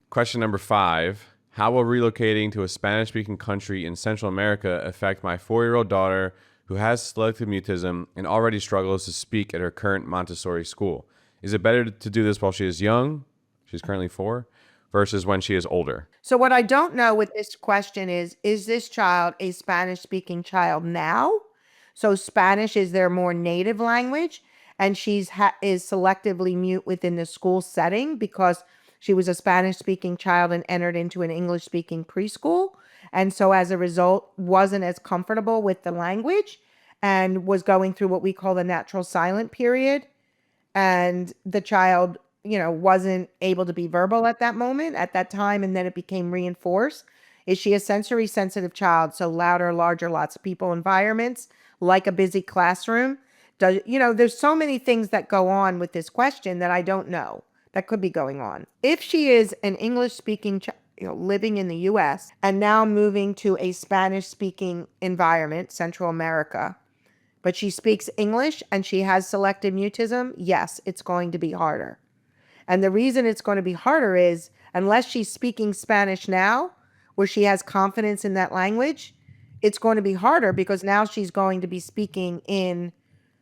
Question number 5. How will relocating to a Spanish-speaking country in Central America affect my 4-year-old daughter who has selective mutism and already struggles to speak at her current Montessori school? Is it better to do this while she is young, she's currently 4, versus when she is older? So what I don't know with this question is this child a Spanish-speaking child now? So Spanish is their more native language, and is selectively mute within the school setting because she was a Spanish-speaking child and entered into an English-speaking preschool, and so as a result wasn't as comfortable with the language and was going through what we call the natural silent period, and the child wasn't able to be verbal at that moment, at that time, and then it became reinforced. Is she a sensory sensitive child? So louder, larger, lots of people environments, like a busy classroom? There's so many things that go on with this question that I don't know that could be going on. If she is an English speaking child, living in the US and now moving to a Spanish speaking environment, Central America, but she speaks English and she has selective mutism, yes, it's going to be harder. And the reason it's going to be harder is unless she's speaking Spanish now, where she has confidence in that language, it's going to be harder because now she's going to be speaking in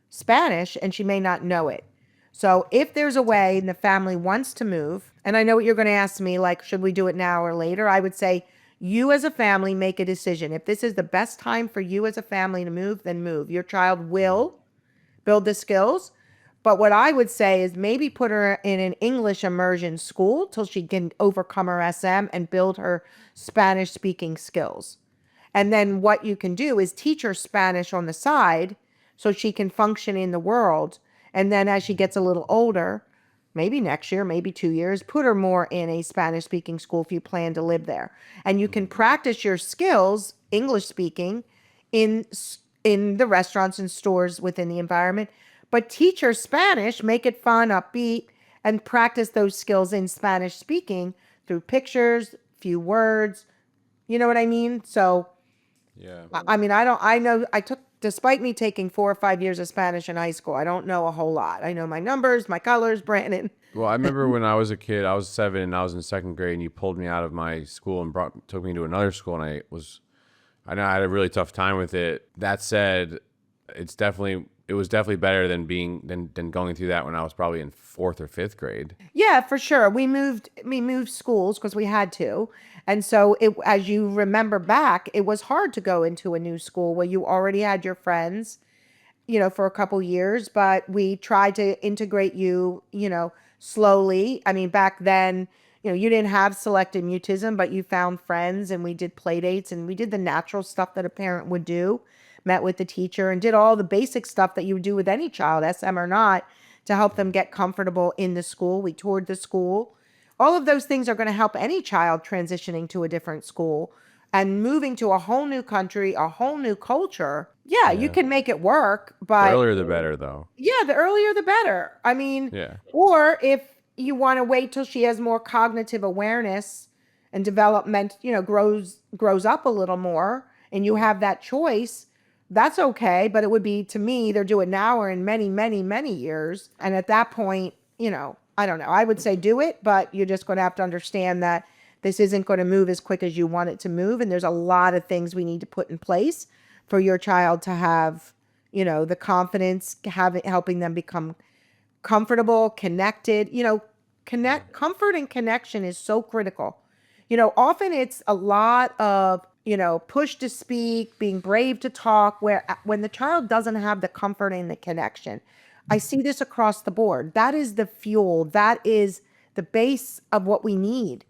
Spanish and she may not know it. So if there's a way and the family wants to move, and I know what you're going to ask me, like, should we do it now or later? I would say you as a family make a decision. If this is the best time for you as a family to move, then move. Your child will build the skills. But what I would say is maybe put her in an English immersion school till she can overcome her SM and build her Spanish speaking skills. And then what you can do is teach her Spanish on the side so she can function in the world. And then as she gets a little older, maybe next year, maybe 2 years, put her more in a Spanish speaking school if you plan to live there. And you can practice your skills, English speaking, in the restaurants and stores within the environment, but teach her Spanish, make it fun, upbeat, and practice those skills in Spanish speaking through pictures, few words. You know what I mean? So, Yeah. I took, despite me taking 4 or 5 years of Spanish in high school, I don't know a whole lot. I know my numbers, my colors, Brandon. Well, I remember when I was a kid, I was 7 and I was in second grade, and you pulled me out of my school and took me to another school, and I know I had a really tough time with it. That said, it was definitely better than going through that when I was probably in 4th or 5th grade. Yeah, for sure. We moved schools because we had to. And so as you remember back, it was hard to go into a new school where you already had your friends, for a couple years, but we tried to integrate you, slowly. I mean, back then, you didn't have selective mutism, but you found friends and we did play dates and we did the natural stuff that a parent would do, met with the teacher and did all the basic stuff that you would do with any child, SM or not, to help them get comfortable in the school. We toured the school. All of those things are going to help any child transitioning to a different school and moving to a whole new country, a whole new culture. Yeah, you Yeah. can make it work, The but earlier the better, though. yeah, the earlier the better. I mean, Yeah. or if you want to wait till she has more cognitive awareness and development, grows up a little more and you have that choice, that's okay. But it would be, to me, either do it now or in many, many, many years. And at that point, I don't know. I would say do it, but you're just going to have to understand that this isn't going to move as quick as you want it to move. And there's a lot of things we need to put in place for your child to have, the confidence, helping them become comfortable, connected. Comfort and connection is so critical. Often it's a lot of, push to speak, being brave to talk, where when the child doesn't have the comfort and the connection, I see this across the board. That is the fuel. That is the base of what we need.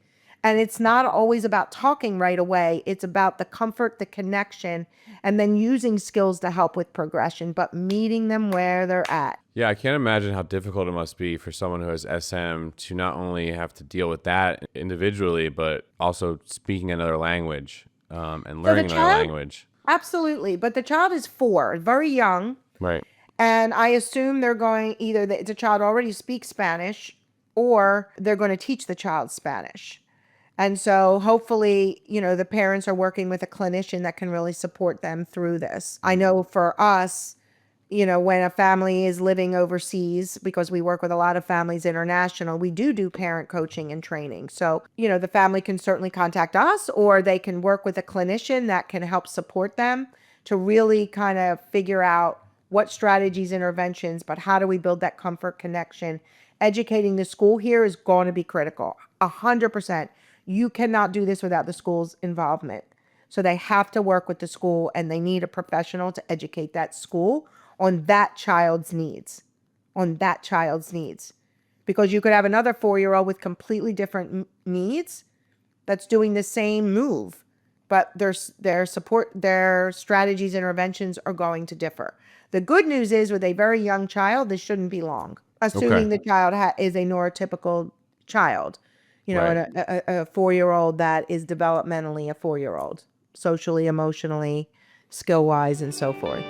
And it's not always about talking right away. It's about the comfort, the connection, and then using skills to help with progression, but meeting them where they're at. Yeah, I can't imagine how difficult it must be for someone who has SM to not only have to deal with that individually, but also speaking another language and So the learning another child, language. absolutely, but the child is 4, very young. Right. And I assume they're going, either the child already speaks Spanish or they're going to teach the child Spanish. And so hopefully, the parents are working with a clinician that can really support them through this. I know for us, when a family is living overseas, because we work with a lot of families international, we do parent coaching and training. So, the family can certainly contact us, or they can work with a clinician that can help support them to really kind of figure out what strategies, interventions, but how do we build that comfort connection. Educating the school here is going to be critical. 100%. You cannot do this without the school's involvement. So they have to work with the school, and they need a professional to educate that school on that child's needs, Because you could have another 4-year-old with completely different needs that's doing the same move, but their strategies, interventions are going to differ. The good news is, with a very young child, this shouldn't be long, assuming Okay. the child is a neurotypical child, Right. and a 4-year-old that is developmentally a 4-year-old, socially, emotionally, skill-wise, and so forth.